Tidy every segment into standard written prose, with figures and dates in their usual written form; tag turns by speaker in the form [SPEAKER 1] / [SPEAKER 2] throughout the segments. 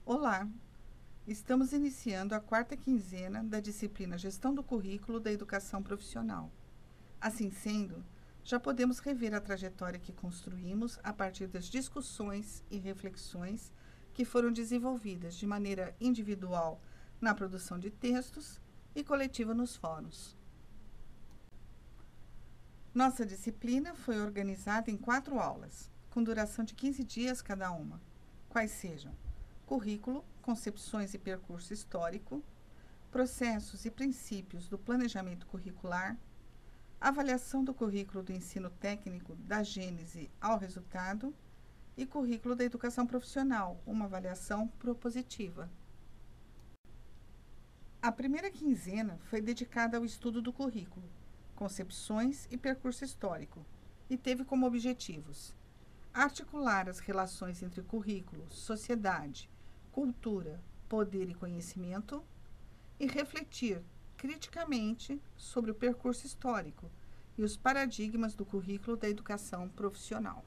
[SPEAKER 1] Olá! Estamos iniciando a quarta quinzena da disciplina Gestão do Currículo da Educação Profissional. Assim sendo, já podemos rever a trajetória que construímos a partir das discussões e reflexões que foram desenvolvidas de maneira individual na produção de textos e coletiva nos fóruns. Nossa disciplina foi organizada em 4 aulas, com duração de 15 dias cada uma, quais sejam: currículo, concepções e percurso histórico, processos e princípios do planejamento curricular, avaliação do currículo do ensino técnico da gênese ao resultado e currículo da educação profissional, uma avaliação propositiva. A primeira quinzena foi dedicada ao estudo do currículo, concepções e percurso histórico, e teve como objetivos: articular as relações entre currículo, sociedade, cultura, poder e conhecimento, e refletir criticamente sobre o percurso histórico e os paradigmas do currículo da educação profissional.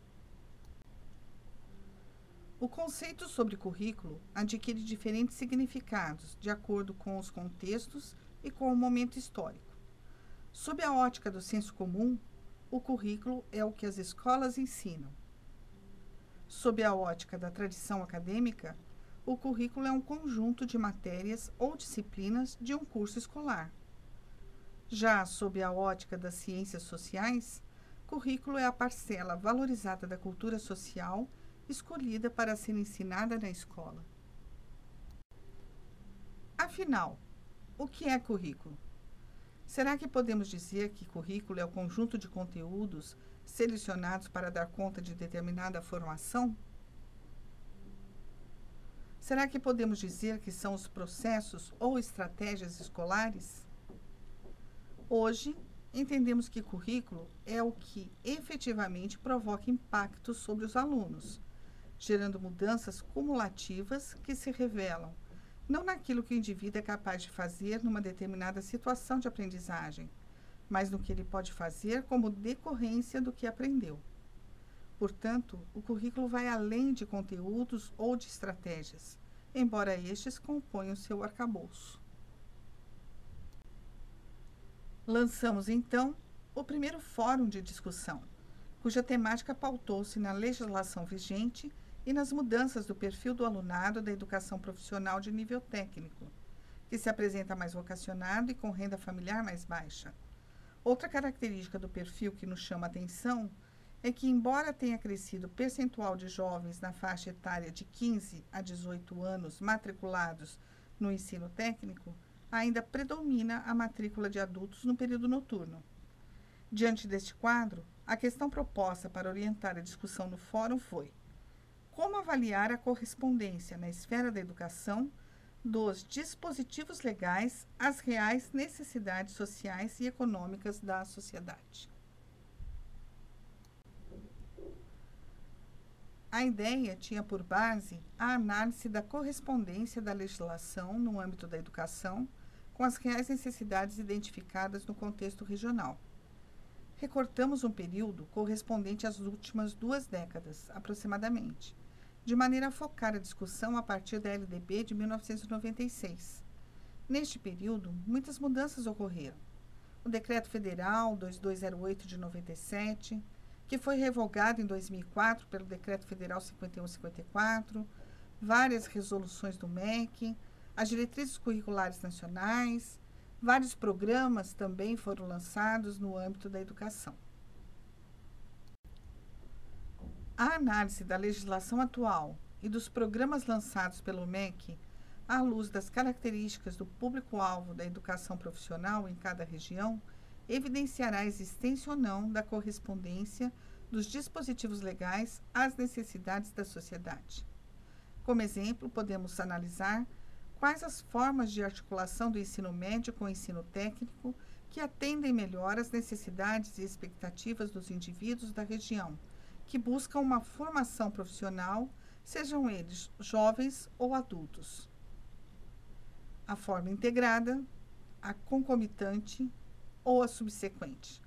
[SPEAKER 1] O conceito sobre currículo adquire diferentes significados de acordo com os contextos e com o momento histórico. Sob a ótica do senso comum, o currículo é o que as escolas ensinam. Sob a ótica da tradição acadêmica, o currículo é um conjunto de matérias ou disciplinas de um curso escolar. Já sob a ótica das ciências sociais, currículo é a parcela valorizada da cultura social escolhida para ser ensinada na escola. Afinal, o que é currículo? Será que podemos dizer que currículo é o conjunto de conteúdos selecionados para dar conta de determinada formação? Será que podemos dizer que são os processos ou estratégias escolares? Hoje, entendemos que currículo é o que efetivamente provoca impacto sobre os alunos, gerando mudanças cumulativas que se revelam não naquilo que o indivíduo é capaz de fazer numa determinada situação de aprendizagem, mas no que ele pode fazer como decorrência do que aprendeu. Portanto, o currículo vai além de conteúdos ou de estratégias, embora estes componham seu arcabouço. Lançamos, então, o primeiro fórum de discussão, cuja temática pautou-se na legislação vigente e nas mudanças do perfil do alunado da educação profissional de nível técnico, que se apresenta mais vocacionado e com renda familiar mais baixa. Outra característica do perfil que nos chama a atenção é que, embora tenha crescido o percentual de jovens na faixa etária de 15 a 18 anos matriculados no ensino técnico, ainda predomina a matrícula de adultos no período noturno. Diante deste quadro, a questão proposta para orientar a discussão no fórum foi: como avaliar a correspondência na esfera da educação dos dispositivos legais às reais necessidades sociais e econômicas da sociedade? A ideia tinha por base a análise da correspondência da legislação no âmbito da educação com as reais necessidades identificadas no contexto regional. Recortamos um período correspondente às últimas 2 décadas, aproximadamente, de maneira a focar a discussão a partir da LDB de 1996. Neste período, muitas mudanças ocorreram. O Decreto Federal 2208 de 97, que foi revogado em 2004 pelo Decreto Federal 5154, várias resoluções do MEC, as diretrizes curriculares nacionais, vários programas também foram lançados no âmbito da educação. A análise da legislação atual e dos programas lançados pelo MEC, à luz das características do público-alvo da educação profissional em cada região, evidenciará a existência ou não da correspondência dos dispositivos legais às necessidades da sociedade. Como exemplo, podemos analisar quais as formas de articulação do ensino médio com o ensino técnico que atendem melhor às necessidades e expectativas dos indivíduos da região, que buscam uma formação profissional, sejam eles jovens ou adultos. A forma integrada, a concomitante ou a subsequente.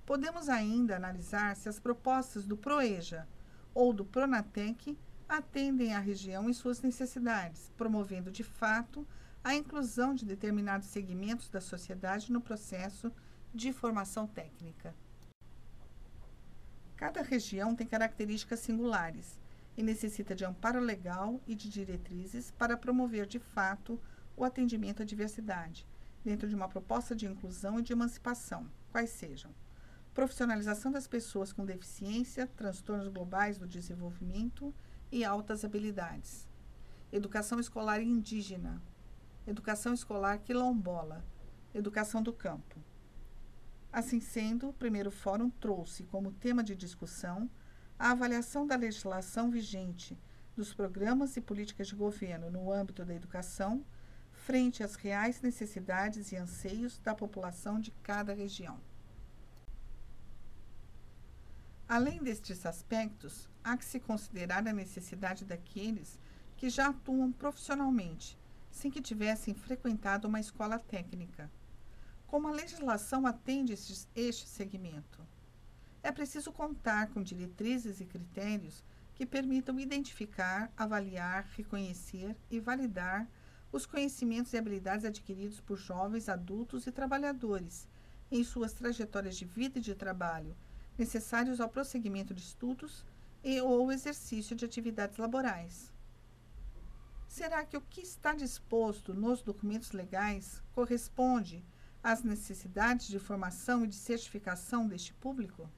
[SPEAKER 1] Podemos ainda analisar se as propostas do PROEJA ou do PRONATEC atendem à região e suas necessidades, promovendo de fato a inclusão de determinados segmentos da sociedade no processo de formação técnica. Cada região tem características singulares e necessita de amparo legal e de diretrizes para promover de fato o atendimento à diversidade, dentro de uma proposta de inclusão e de emancipação, quais sejam profissionalização das pessoas com deficiência, transtornos globais do desenvolvimento e altas habilidades, educação escolar indígena, educação escolar quilombola, educação do campo. Assim sendo, o primeiro fórum trouxe como tema de discussão a avaliação da legislação vigente dos programas e políticas de governo no âmbito da educação, frente às reais necessidades e anseios da população de cada região. Além destes aspectos, há que se considerar a necessidade daqueles que já atuam profissionalmente, sem que tivessem frequentado uma escola técnica. Como a legislação atende este segmento? É preciso contar com diretrizes e critérios que permitam identificar, avaliar, reconhecer e validar os conhecimentos e habilidades adquiridos por jovens, adultos e trabalhadores em suas trajetórias de vida e de trabalho, necessários ao prosseguimento de estudos e ou exercício de atividades laborais. Será que o que está disposto nos documentos legais corresponde às necessidades de formação e de certificação deste público?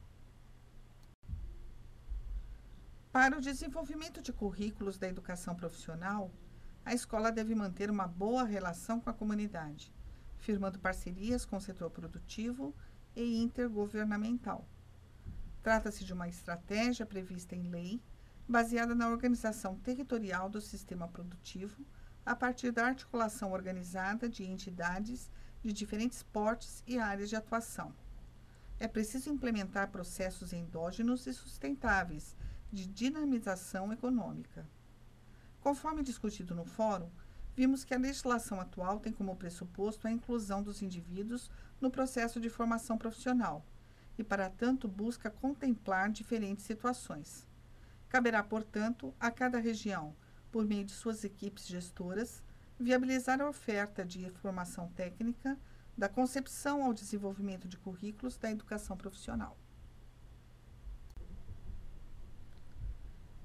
[SPEAKER 1] Para o desenvolvimento de currículos da educação profissional, a escola deve manter uma boa relação com a comunidade, firmando parcerias com o setor produtivo e intergovernamental. Trata-se de uma estratégia prevista em lei, baseada na organização territorial do sistema produtivo, a partir da articulação organizada de entidades de diferentes portes e áreas de atuação. É preciso implementar processos endógenos e sustentáveis de dinamização econômica. Conforme discutido no fórum, vimos que a legislação atual tem como pressuposto a inclusão dos indivíduos no processo de formação profissional e, para tanto, busca contemplar diferentes situações. Caberá, portanto, a cada região, por meio de suas equipes gestoras, viabilizar a oferta de formação técnica, da concepção ao desenvolvimento de currículos da educação profissional.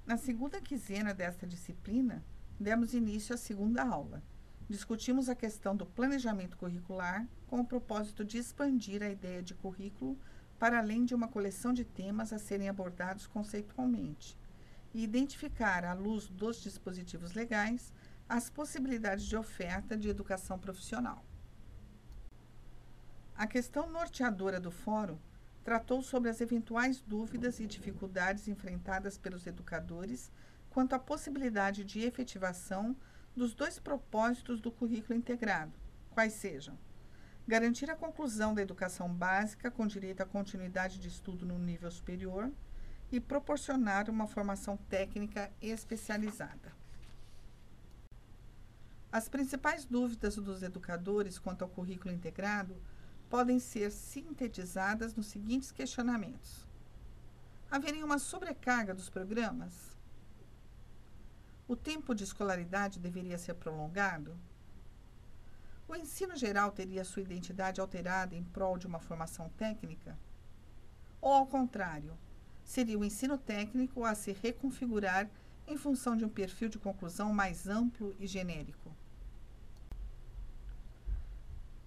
[SPEAKER 1] Na segunda quinzena desta disciplina, demos início à segunda aula. Discutimos a questão do planejamento curricular com o propósito de expandir a ideia de currículo para além de uma coleção de temas a serem abordados conceitualmente e identificar, à luz dos dispositivos legais, as possibilidades de oferta de educação profissional. A questão norteadora do fórum tratou sobre as eventuais dúvidas e dificuldades enfrentadas pelos educadores quanto à possibilidade de efetivação dos dois propósitos do currículo integrado, quais sejam: garantir a conclusão da educação básica com direito à continuidade de estudo no nível superior e proporcionar uma formação técnica especializada. As principais dúvidas dos educadores quanto ao currículo integrado podem ser sintetizadas nos seguintes questionamentos: haveria uma sobrecarga dos programas? O tempo de escolaridade deveria ser prolongado? O ensino geral teria sua identidade alterada em prol de uma formação técnica? Ou, ao contrário, seria o ensino técnico a se reconfigurar em função de um perfil de conclusão mais amplo e genérico?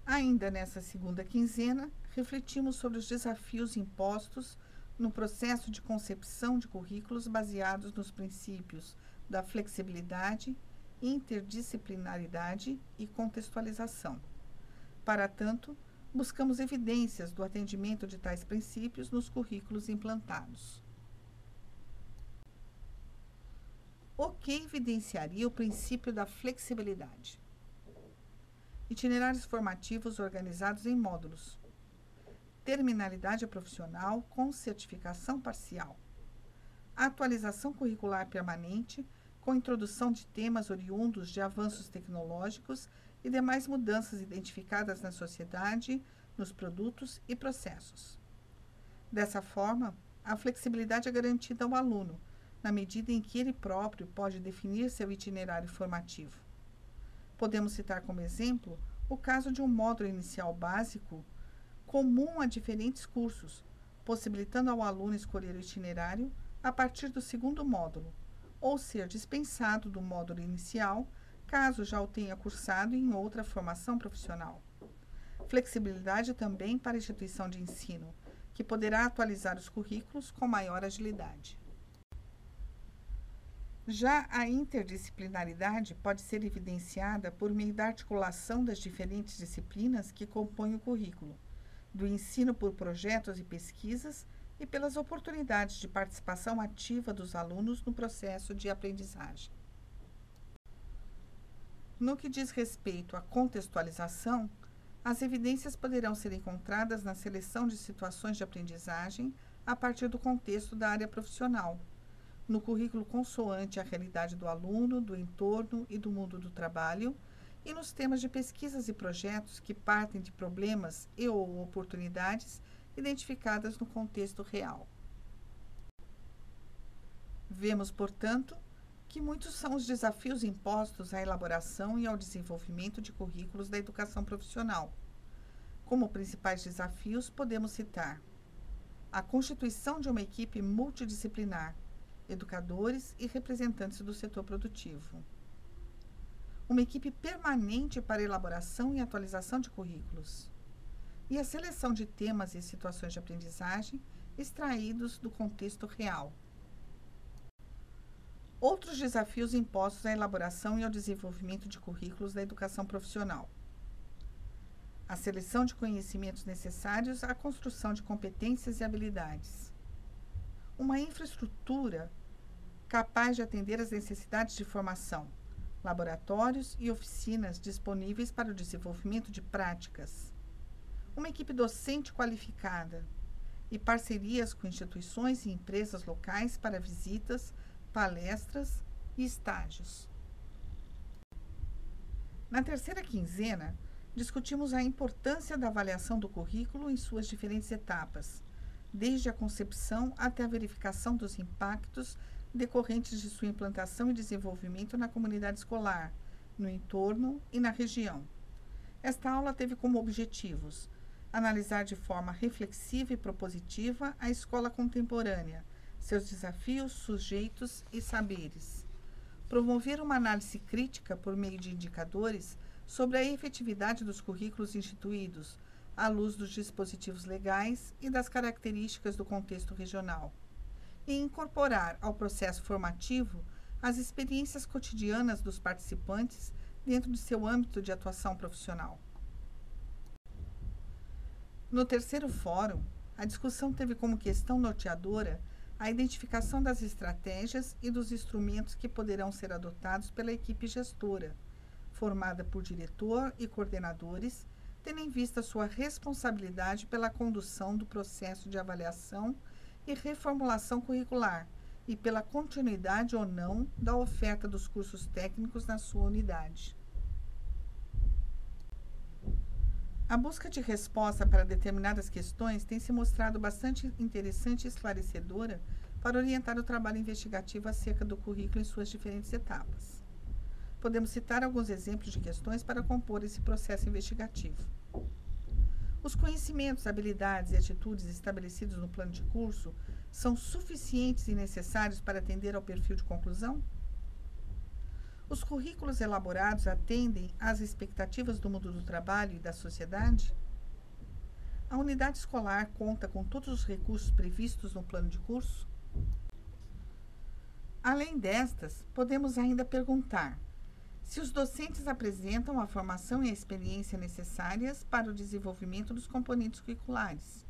[SPEAKER 1] Ainda nessa segunda quinzena, refletimos sobre os desafios impostos no processo de concepção de currículos baseados nos princípios da flexibilidade, interdisciplinaridade e contextualização. Para tanto, buscamos evidências do atendimento de tais princípios nos currículos implantados. O que evidenciaria o princípio da flexibilidade? Itinerários formativos organizados em módulos. Terminalidade profissional com certificação parcial. Atualização curricular permanente com introdução de temas oriundos de avanços tecnológicos e demais mudanças identificadas na sociedade, nos produtos e processos. Dessa forma, a flexibilidade é garantida ao aluno, na medida em que ele próprio pode definir seu itinerário formativo. Podemos citar como exemplo o caso de um módulo inicial básico comum a diferentes cursos, possibilitando ao aluno escolher o itinerário a partir do segundo módulo, ou ser dispensado do módulo inicial, caso já o tenha cursado em outra formação profissional. Flexibilidade também para a instituição de ensino, que poderá atualizar os currículos com maior agilidade. Já a interdisciplinaridade pode ser evidenciada por meio da articulação das diferentes disciplinas que compõem o currículo, do ensino por projetos e pesquisas e pelas oportunidades de participação ativa dos alunos no processo de aprendizagem. No que diz respeito à contextualização, as evidências poderão ser encontradas na seleção de situações de aprendizagem a partir do contexto da área profissional, no currículo consoante à realidade do aluno, do entorno e do mundo do trabalho, e nos temas de pesquisas e projetos que partem de problemas e/ou oportunidades identificadas no contexto real. Vemos, portanto, que muitos são os desafios impostos à elaboração e ao desenvolvimento de currículos da educação profissional. Como principais desafios, podemos citar a constituição de uma equipe multidisciplinar, educadores e representantes do setor produtivo. Uma equipe permanente para elaboração e atualização de currículos. E a seleção de temas e situações de aprendizagem extraídos do contexto real. Outros desafios impostos à elaboração e ao desenvolvimento de currículos da educação profissional. A seleção de conhecimentos necessários à construção de competências e habilidades. Uma infraestrutura capaz de atender às necessidades de formação, laboratórios e oficinas disponíveis para o desenvolvimento de práticas. Uma equipe docente qualificada e parcerias com instituições e empresas locais para visitas, palestras e estágios. Na terceira quinzena, discutimos a importância da avaliação do currículo em suas diferentes etapas, desde a concepção até a verificação dos impactos decorrentes de sua implantação e desenvolvimento na comunidade escolar, no entorno e na região. Esta aula teve como objetivos analisar de forma reflexiva e propositiva a escola contemporânea, seus desafios, sujeitos e saberes. Promover uma análise crítica por meio de indicadores sobre a efetividade dos currículos instituídos, à luz dos dispositivos legais e das características do contexto regional. E incorporar ao processo formativo as experiências cotidianas dos participantes dentro de seu âmbito de atuação profissional. No terceiro fórum, a discussão teve como questão norteadora a identificação das estratégias e dos instrumentos que poderão ser adotados pela equipe gestora, formada por diretor e coordenadores, tendo em vista sua responsabilidade pela condução do processo de avaliação e reformulação curricular e pela continuidade ou não da oferta dos cursos técnicos na sua unidade. A busca de resposta para determinadas questões tem se mostrado bastante interessante e esclarecedora para orientar o trabalho investigativo acerca do currículo em suas diferentes etapas. Podemos citar alguns exemplos de questões para compor esse processo investigativo. Os conhecimentos, habilidades e atitudes estabelecidos no plano de curso são suficientes e necessários para atender ao perfil de conclusão? Os currículos elaborados atendem às expectativas do mundo do trabalho e da sociedade? A unidade escolar conta com todos os recursos previstos no plano de curso? Além destas, podemos ainda perguntar se os docentes apresentam a formação e a experiência necessárias para o desenvolvimento dos componentes curriculares.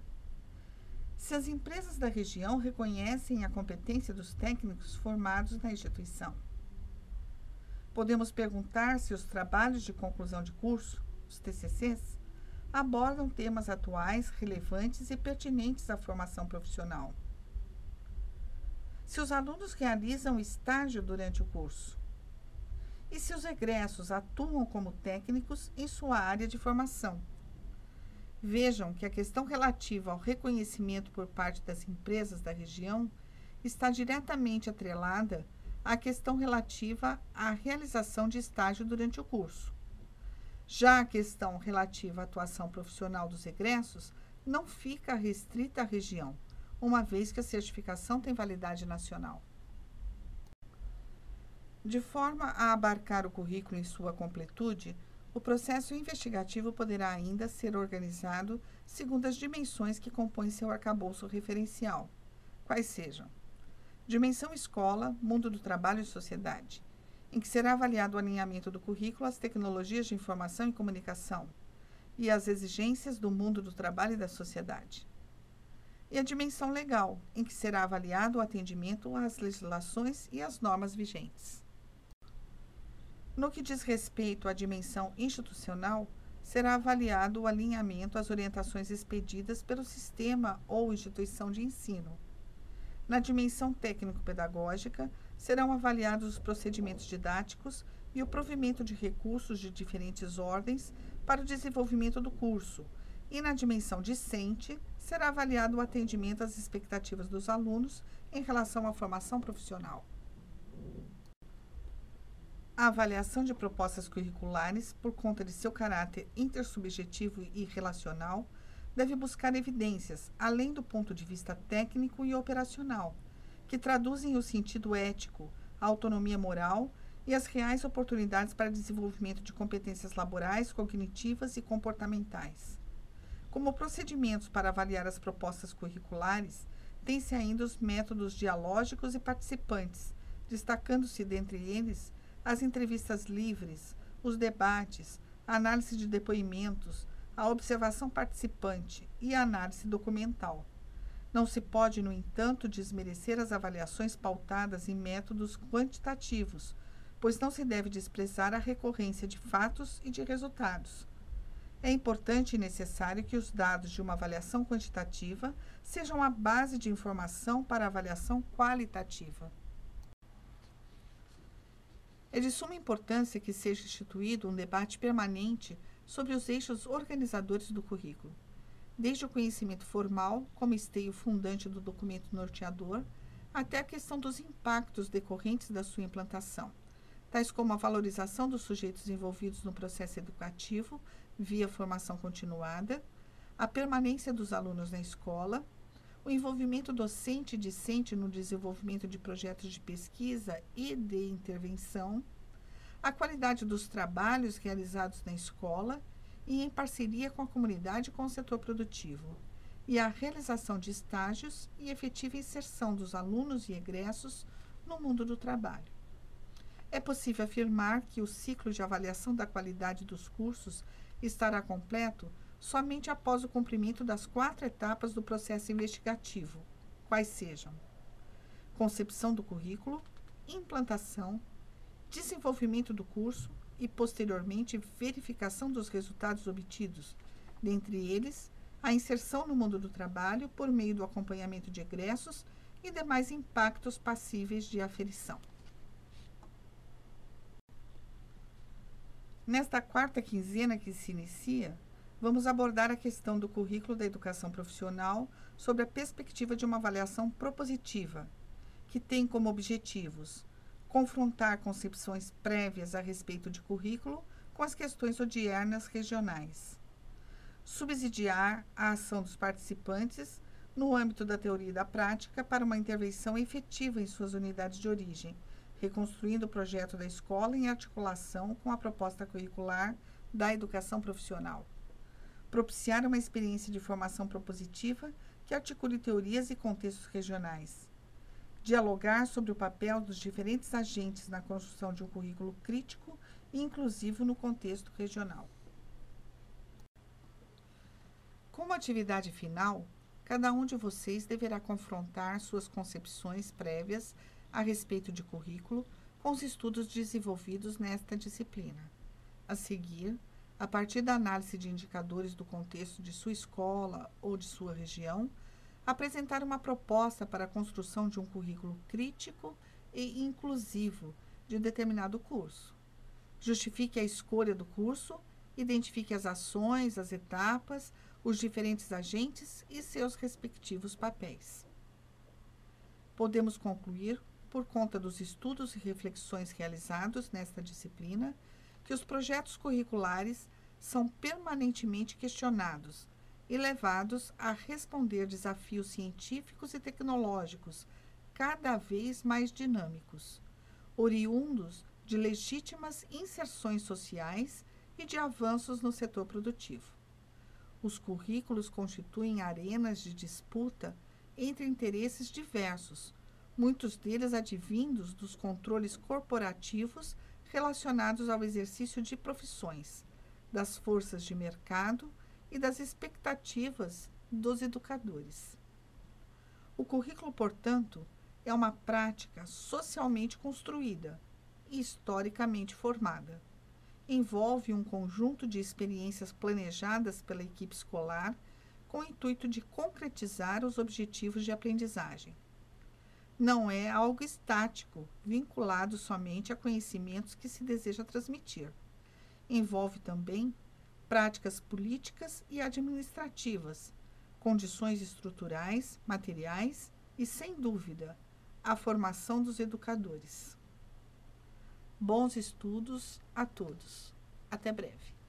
[SPEAKER 1] Se as empresas da região reconhecem a competência dos técnicos formados na instituição. Podemos perguntar se os trabalhos de conclusão de curso, os TCCs, abordam temas atuais, relevantes e pertinentes à formação profissional. Se os alunos realizam estágio durante o curso. E se os egressos atuam como técnicos em sua área de formação. Vejam que a questão relativa ao reconhecimento por parte das empresas da região está diretamente atrelada à questão relativa à realização de estágio durante o curso. Já a questão relativa à atuação profissional dos egressos não fica restrita à região, uma vez que a certificação tem validade nacional. De forma a abarcar o currículo em sua completude, o processo investigativo poderá ainda ser organizado segundo as dimensões que compõem seu arcabouço referencial, quais sejam: dimensão escola, mundo do trabalho e sociedade, em que será avaliado o alinhamento do currículo às tecnologias de informação e comunicação e às exigências do mundo do trabalho e da sociedade. E a dimensão legal, em que será avaliado o atendimento às legislações e às normas vigentes. No que diz respeito à dimensão institucional, será avaliado o alinhamento às orientações expedidas pelo sistema ou instituição de ensino. Na dimensão técnico-pedagógica, serão avaliados os procedimentos didáticos e o provimento de recursos de diferentes ordens para o desenvolvimento do curso, e na dimensão discente, será avaliado o atendimento às expectativas dos alunos em relação à formação profissional. A avaliação de propostas curriculares, por conta de seu caráter intersubjetivo e relacional, deve buscar evidências, além do ponto de vista técnico e operacional, que traduzem o sentido ético, a autonomia moral e as reais oportunidades para desenvolvimento de competências laborais, cognitivas e comportamentais. Como procedimentos para avaliar as propostas curriculares, tem-se ainda os métodos dialógicos e participantes, destacando-se dentre eles as entrevistas livres, os debates, a análise de depoimentos, a observação participante e a análise documental. Não se pode, no entanto, desmerecer as avaliações pautadas em métodos quantitativos, pois não se deve desprezar a recorrência de fatos e de resultados. É importante e necessário que os dados de uma avaliação quantitativa sejam a base de informação para a avaliação qualitativa. É de suma importância que seja instituído um debate permanente sobre os eixos organizadores do currículo, desde o conhecimento formal, como esteio fundante do documento norteador, até a questão dos impactos decorrentes da sua implantação, tais como a valorização dos sujeitos envolvidos no processo educativo via formação continuada, a permanência dos alunos na escola, o envolvimento docente e discente no desenvolvimento de projetos de pesquisa e de intervenção, a qualidade dos trabalhos realizados na escola e em parceria com a comunidade e com o setor produtivo, e a realização de estágios e efetiva inserção dos alunos e egressos no mundo do trabalho. É possível afirmar que o ciclo de avaliação da qualidade dos cursos estará completo somente após o cumprimento das 4 etapas do processo investigativo, quais sejam: concepção do currículo, implantação, desenvolvimento do curso e, posteriormente, verificação dos resultados obtidos, dentre eles, a inserção no mundo do trabalho por meio do acompanhamento de egressos e demais impactos passíveis de aferição. Nesta 4ª quinzena que se inicia, vamos abordar a questão do currículo da educação profissional sob a perspectiva de uma avaliação propositiva, que tem como objetivos confrontar concepções prévias a respeito de currículo com as questões odiernas regionais, subsidiar a ação dos participantes no âmbito da teoria e da prática para uma intervenção efetiva em suas unidades de origem, reconstruindo o projeto da escola em articulação com a proposta curricular da educação profissional, propiciar uma experiência de formação propositiva que articule teorias e contextos regionais, dialogar sobre o papel dos diferentes agentes na construção de um currículo crítico e inclusivo no contexto regional. Como atividade final, cada um de vocês deverá confrontar suas concepções prévias a respeito de currículo com os estudos desenvolvidos nesta disciplina. A seguir, a partir da análise de indicadores do contexto de sua escola ou de sua região, apresentar uma proposta para a construção de um currículo crítico e inclusivo de determinado curso. Justifique a escolha do curso, identifique as ações, as etapas, os diferentes agentes e seus respectivos papéis. Podemos concluir, por conta dos estudos e reflexões realizados nesta disciplina, que os projetos curriculares são permanentemente questionados e levados a responder desafios científicos e tecnológicos cada vez mais dinâmicos, oriundos de legítimas inserções sociais e de avanços no setor produtivo. Os currículos constituem arenas de disputa entre interesses diversos, muitos deles advindos dos controles corporativos relacionados ao exercício de profissões, das forças de mercado e das expectativas dos educadores. O currículo, portanto, é uma prática socialmente construída e historicamente formada. Envolve um conjunto de experiências planejadas pela equipe escolar com o intuito de concretizar os objetivos de aprendizagem. Não é algo estático, vinculado somente a conhecimentos que se deseja transmitir. Envolve também práticas políticas e administrativas, condições estruturais, materiais e, sem dúvida, a formação dos educadores. Bons estudos a todos. Até breve.